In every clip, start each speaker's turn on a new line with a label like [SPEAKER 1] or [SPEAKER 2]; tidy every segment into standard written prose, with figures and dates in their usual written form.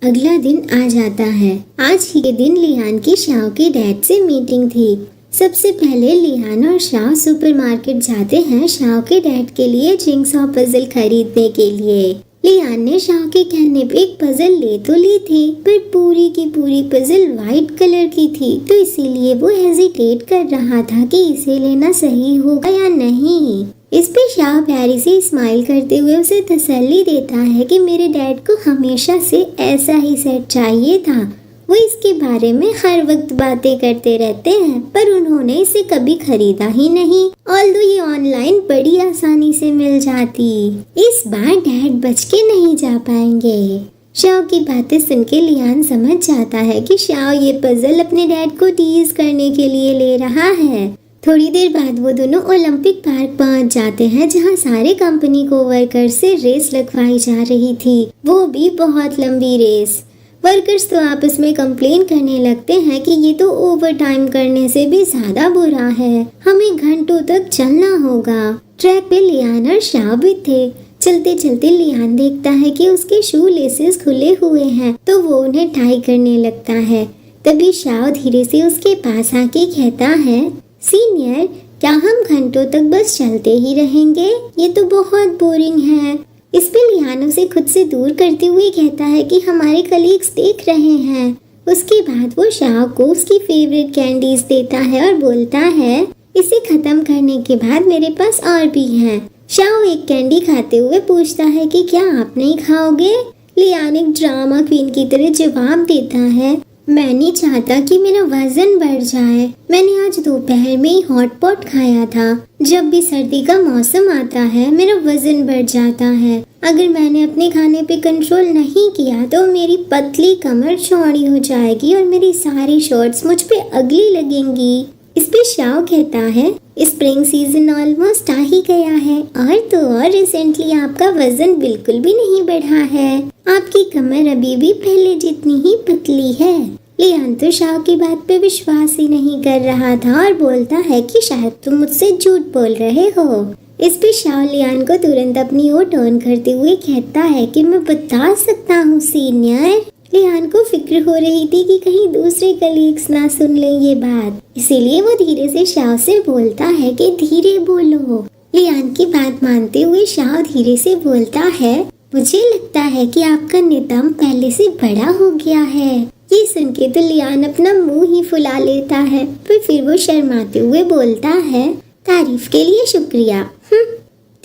[SPEAKER 1] अगला दिन आ जाता है। आज ही के दिन लियान की शाओ के डैड से मीटिंग थी। सबसे पहले लियान और शाओ सुपरमार्केट जाते हैं शाओ के डैड के लिए जिगसॉ पजल खरीदने के लिए। लियान ने शाओ के कहने पे एक पजल ले तो ली थी, पर पूरी की पूरी पजल वाइट कलर की थी, तो इसीलिए वो हेजिटेट कर रहा था कि इसे लेना सही होगा या नहीं। इस पे शाह प्यारी से स्माइल करते हुए उसे तसल्ली देता है कि मेरे डैड को हमेशा से ऐसा ही सेट चाहिए था। वो इसके बारे में हर वक्त बातें करते रहते हैं, पर उन्होंने इसे कभी खरीदा ही नहीं, ऑल्दो ये ऑनलाइन बड़ी आसानी से मिल जाती। इस बार डैड बच के नहीं जा पाएंगे। शाओ की बातें सुन के लियान समझ जाता है कि शाओ ये पजल अपने डैड को टीज करने के लिए ले रहा है। थोड़ी देर बाद वो दोनों ओलंपिक पार्क पहुंच जाते हैं, जहां सारे कंपनी को वर्कर्स से रेस लगवाई जा रही थी, वो भी बहुत लंबी रेस। वर्कर्स तो आपस में कंप्लेन करने लगते हैं कि ये तो ओवर टाइम करने से भी ज्यादा बुरा है, हमें घंटों तक चलना होगा। ट्रैक पे लियान और शाओ भी थे। चलते चलते लियान देखता है कि उसके शू लेसेस खुले हुए हैं, तो वो उन्हें टाई करने लगता है। तभी शाओ धीरे से उसके पास आके कहता है, सीनियर, क्या हम घंटों तक बस चलते ही रहेंगे? ये तो बहुत बोरिंग है। इस पे लियान उसे खुद से दूर करते हुए कहता है कि हमारे कलीग्स देख रहे हैं। उसके बाद वो शाओ को उसकी फेवरेट कैंडीज देता है और बोलता है, इसे खत्म करने के बाद मेरे पास और भी हैं। शाओ एक कैंडी खाते हुए पूछता है कि क्या आप नहीं खाओगे? लियान एक ड्रामा क्वीन की तरह जवाब देता है, मैं नहीं चाहता कि मेरा वजन बढ़ जाए। मैंने आज दोपहर में ही हॉट पॉट खाया था। जब भी सर्दी का मौसम आता है मेरा वजन बढ़ जाता है। अगर मैंने अपने खाने पे कंट्रोल नहीं किया तो मेरी पतली कमर चौड़ी हो जाएगी और मेरी सारी शॉर्ट्स मुझ पे अगली लगेंगी। इस पे शाओ कहता है, स्प्रिंग सीजन ऑलमोस्ट आ ही गया है, और तो और रिसेंटली आपका वजन बिल्कुल भी नहीं बढ़ा है। आपकी कमर अभी भी पहले जितनी ही पतली है। लियान तो शाओ की बात पे विश्वास ही नहीं कर रहा था और बोलता है कि शायद तुम मुझसे झूठ बोल रहे हो। इस पे शाओ लियान को तुरंत अपनी ओर टर्न करते हुए कहता है कि मैं बता सकता हूँ सीनियर। लियान को फिक्र हो रही थी कि कहीं दूसरे कलीग्स ना सुन ले ये बात, इसीलिए वो धीरे से शाओ से बोलता है कि धीरे बोलो। लियान की बात मानते हुए शाओ धीरे से बोलता है, मुझे लगता है कि आपका नितंब पहले से बड़ा हो गया है। ये सुन के तो लियान अपना मुंह ही फुला लेता है, पर फिर वो शर्माते हुए बोलता है, तारीफ के लिए शुक्रिया।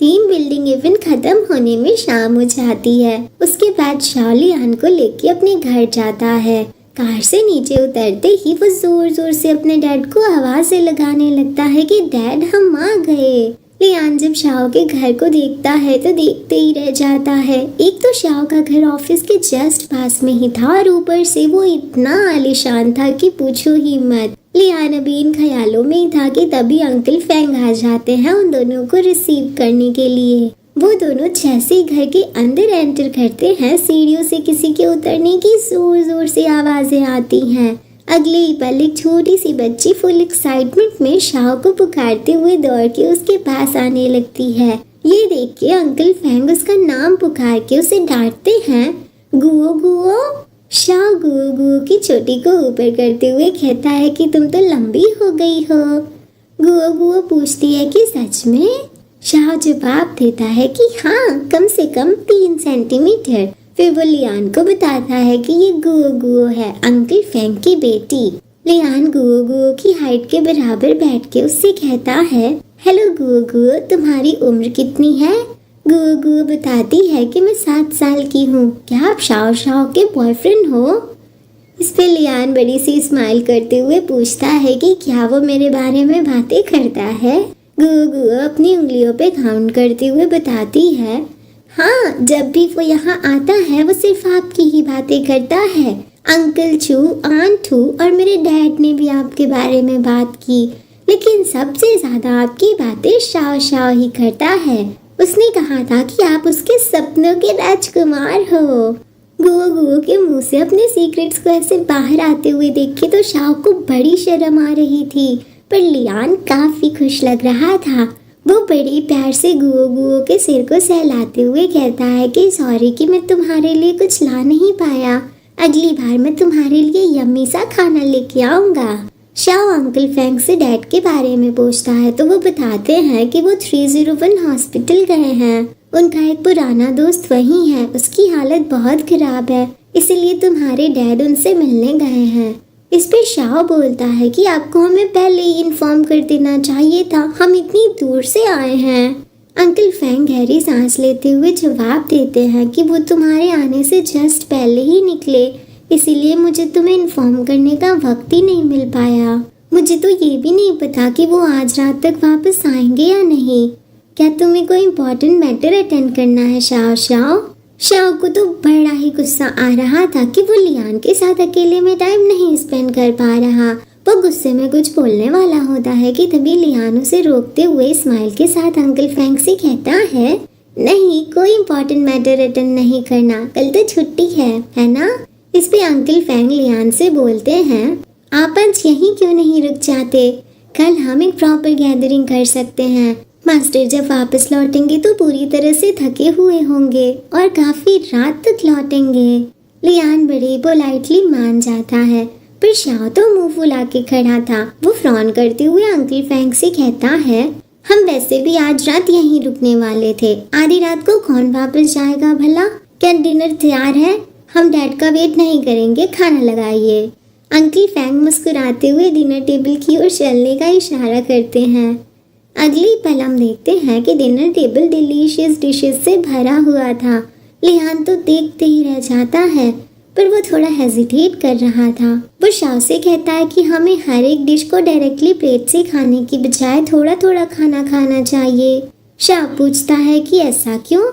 [SPEAKER 1] टीम बिल्डिंग इवेंट खत्म होने में शाम हो जाती है। उसके बाद शाओ लियान को लेके अपने घर जाता है। कार से नीचे उतरते ही वो जोर जोर से अपने डैड को आवाज़ें लगाने लगता है कि डैड हम आ गए। लियान जब शाओ के घर को देखता है तो देखते ही रह जाता है। एक तो शाओ का घर ऑफिस के जस्ट पास में ही था और ऊपर से वो इतना आलीशान था कि पूछो ही मत। लियान अभी इन ख्यालों में ही था कि तभी अंकल फेंग आ जाते हैं उन दोनों को रिसीव करने के लिए। वो दोनों जैसे ही घर के अंदर एंटर करते हैं, सीढ़ियों से किसी के उतरने की जोर जोर से आवाजें आती हैं। अगले ही पल एक छोटी सी बच्ची फुल एक्साइटमेंट में शाओ को पुकारते हुए दौड़ के उसके पास आने लगती है। ये देख के अंकल फेंग उसका नाम पुकार के उसे डांटते हैं, Guo Guo. Shao Guo Guo की चोटी को ऊपर करते हुए कहता है कि तुम तो लंबी हो गई हो। गुओ गुओ पूछती है कि सच में? शाओ जवाब देता है कि हाँ, कम से कम 3 सेंटीमीटर। फिर वो लियान को बताता है कि ये गुओ गुओ है, अंकल फेंग की बेटी। लियान गुओ गुओ की हाइट के बराबर बैठ के उससे कहता है, हेलो गुओ गुओ, तुम्हारी उम्र कितनी है? गुओ गुओ बताती है कि मैं 7 साल की हूँ। क्या आप शाओ शाओ के बॉयफ्रेंड हो? इस पे लियान बड़ी सी स्माइल करते हुए पूछता है कि क्या वो मेरे बारे में बातें करता है? गुओ गुओ अपनी उंगलियों पे काउंट करते हुए बताती है, हाँ, जब भी वो यहाँ आता है वो सिर्फ आपकी ही बातें करता है। अंकल चू, आंट चू और मेरे डैड ने भी आपके बारे में बात की, लेकिन सबसे ज्यादा आपकी बातें शाओ शाओ ही करता है। उसने कहा था कि आप उसके सपनों के राजकुमार हो। गुओ गुओ के मुंह से अपने सीक्रेट्स को ऐसे बाहर आते हुए देख के तो शाओ को बड़ी शर्म आ रही थी, पर लियान काफी खुश लग रहा था। वो बड़े प्यार से गुओ गुओ के सिर को सहलाते हुए कहता है कि सॉरी कि मैं तुम्हारे लिए कुछ ला नहीं पाया। अगली बार मैं तुम्हारे लिए यम्मी सा खाना लेके आऊंगा। शाओ अंकल फैंग से डैड के बारे में पूछता है तो वो बताते हैं कि वो 301 हॉस्पिटल गए हैं। उनका एक पुराना दोस्त वहीं है, उसकी हालत बहुत खराब है, इसीलिए तुम्हारे डैड उनसे मिलने गए हैं। इस पे शाओ बोलता है कि आपको हमें पहले ही इन्फॉर्म कर देना चाहिए था, हम इतनी दूर से आए हैं। अंकल फैंग गहरी सांस लेते हुए जवाब देते हैं कि वो तुम्हारे आने से जस्ट पहले ही निकले, इसीलिए मुझे तुम्हें इन्फॉर्म करने का वक्त ही नहीं मिल पाया। मुझे तो ये भी नहीं पता कि वो आज रात तक वापस आएंगे या नहीं। क्या तुम्हें कोई इम्पोर्टेंट मैटर अटेंड करना है शाओ? शाओ को तो बड़ा ही गुस्सा आ रहा था कि वो लियान के साथ अकेले में टाइम नहीं स्पेंड कर पा रहा। वो गुस्से में कुछ बोलने वाला होता है कि तभी लियान उसे रोकते हुए स्माइल के साथ अंकल फैंग से कहता है, नहीं, कोई इम्पोर्टेंट मैटर अटेंड नहीं करना, कल तो छुट्टी है ना? इस पे अंकल फैंग लियान से बोलते हैं, आप आज यहीं क्यों नहीं रुक जाते? कल हम एक प्रॉपर गैदरिंग कर सकते हैं। मास्टर जब वापस लौटेंगे तो पूरी तरह से थके हुए होंगे और काफी रात तक लौटेंगे। लियान बड़े पोलाइटली मान जाता है, पर शाओ तो मुंह फुला के खड़ा था। वो फ्रॉन करते हुए अंकल फैंग से कहता है, हम वैसे भी आज रात यहीं रुकने वाले थे, आधी रात को कौन वापस जाएगा भला? क्या डिनर तैयार है? हम डैड का वेट नहीं करेंगे, खाना लगाइए। अंकल फैंग मुस्कुराते हुए डिनर टेबल की ओर चलने का इशारा करते हैं। अगली पल हम देखते हैं कि डिनर टेबल डिलीशियस डिशेस से भरा हुआ था। लियान तो देखते ही रह जाता है, पर वो थोड़ा हेजिटेट कर रहा था। वो शाओ से कहता है कि हमें हर एक डिश को डायरेक्टली प्लेट से खाने की बजाय थोड़ा थोड़ा खाना चाहिए। शाओ पूछता है कि ऐसा क्यों?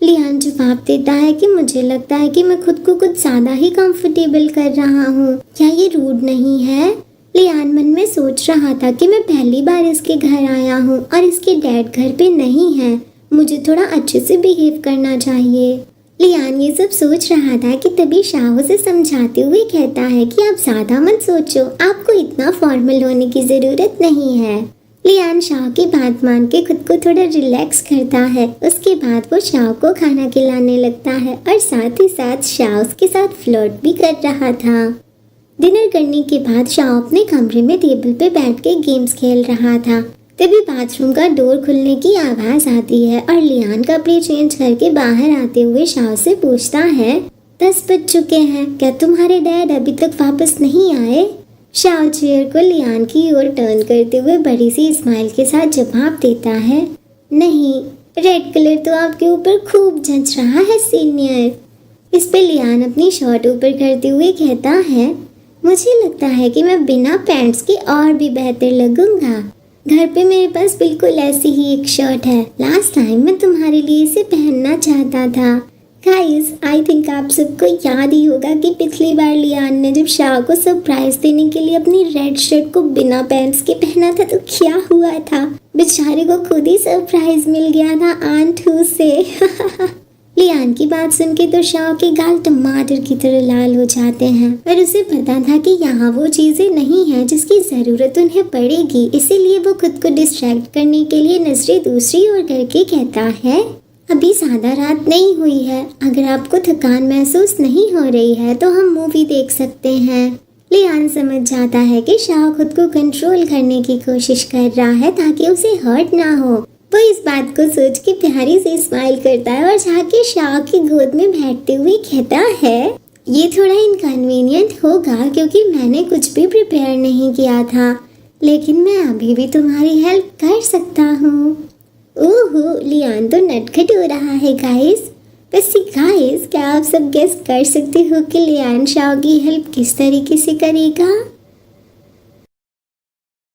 [SPEAKER 1] लियान जवाब देता है कि मुझे लगता है कि मैं खुद को कुछ ज्यादा ही कंफर्टेबल कर रहा हूँ। क्या ये रूड नहीं है? लियान मन में सोच रहा था कि मैं पहली बार इसके घर आया हूँ और इसके डैड घर पे नहीं है, मुझे थोड़ा अच्छे से बिहेव करना चाहिए। लियान ये सब सोच रहा था कि तभी शाओ से समझाते हुए कहता है कि आप ज्यादा मत सोचो, आपको इतना फॉर्मल होने की जरूरत नहीं है। लियान शाओ की बात मान के खुद को थोड़ा रिलैक्स करता है। उसके बाद वो शाओ को खाना खिलाने लगता है और साथ ही साथ शाओ उसके साथ फ्लर्ट भी कर रहा था। डिनर करने के बाद शाओ अपने कमरे में टेबल पे बैठ के गेम्स खेल रहा था। तभी बाथरूम का डोर खुलने की आवाज आती है और लियान कपड़े चेंज करके बाहर आते हुए शाओ से पूछता है, 10 बज चुके हैं, क्या तुम्हारे डैड अभी तक वापस नहीं आए? शाओ चेयर को लियान की ओर टर्न करते हुए बड़ी सी स्माइल के साथ जवाब देता है, नहीं, रेड कलर तो आपके ऊपर खूब जच रहा है सीनियर। इस पे लियान अपनी शर्ट ऊपर करते हुए कहता है, मुझे लगता है कि मैं बिना पैंट्स के और भी बेहतर लगूंगा। घर पे मेरे पास बिल्कुल ऐसी ही एक शर्ट है, लास्ट टाइम मैं तुम्हारे लिए इसे पहनना चाहता था। गाइस, आई थिंक आप सबको याद ही होगा कि पिछली बार लियान ने जब शाओ को सरप्राइज देने के लिए अपनी रेड शर्ट को बिना पैंट्स के पहना था तो क्या हुआ था, बेचारे को खुद ही सरप्राइज मिल गया था आंट हू से। लियान की बात सुन के तो शाओ के गाल टमाटर की तरह लाल हो जाते हैं, पर उसे पता था कि यहाँ वो चीजें नहीं है जिसकी जरूरत उन्हें पड़ेगी, इसीलिए वो खुद को डिस्ट्रैक्ट करने के लिए नजरें दूसरी ओर करके कहता है, अभी ज्यादा रात नहीं हुई है, अगर आपको थकान महसूस नहीं हो रही है तो हम मूवी देख सकते हैं। लियान समझ जाता है कि शाओ खुद को कंट्रोल करने की कोशिश कर रहा है ताकि उसे हर्ट ना हो। वो इस बात को सोच के प्यारी से स्माइल करता है और जाके शाओ की गोद में बैठते हुए कहता है, ये थोड़ा इनकन्वीनियंट होगा क्योंकि मैंने कुछ भी प्रिपेयर नहीं किया था, लेकिन मैं अभी भी तुम्हारी हेल्प कर सकता हूँ। ओहो, लियान तो नटखट हो रहा है गाइस। वैसे गाइस, क्या आप सब गेस कर सकते हो कि लियान शाओ की हेल्प किस तरीके से करेगा?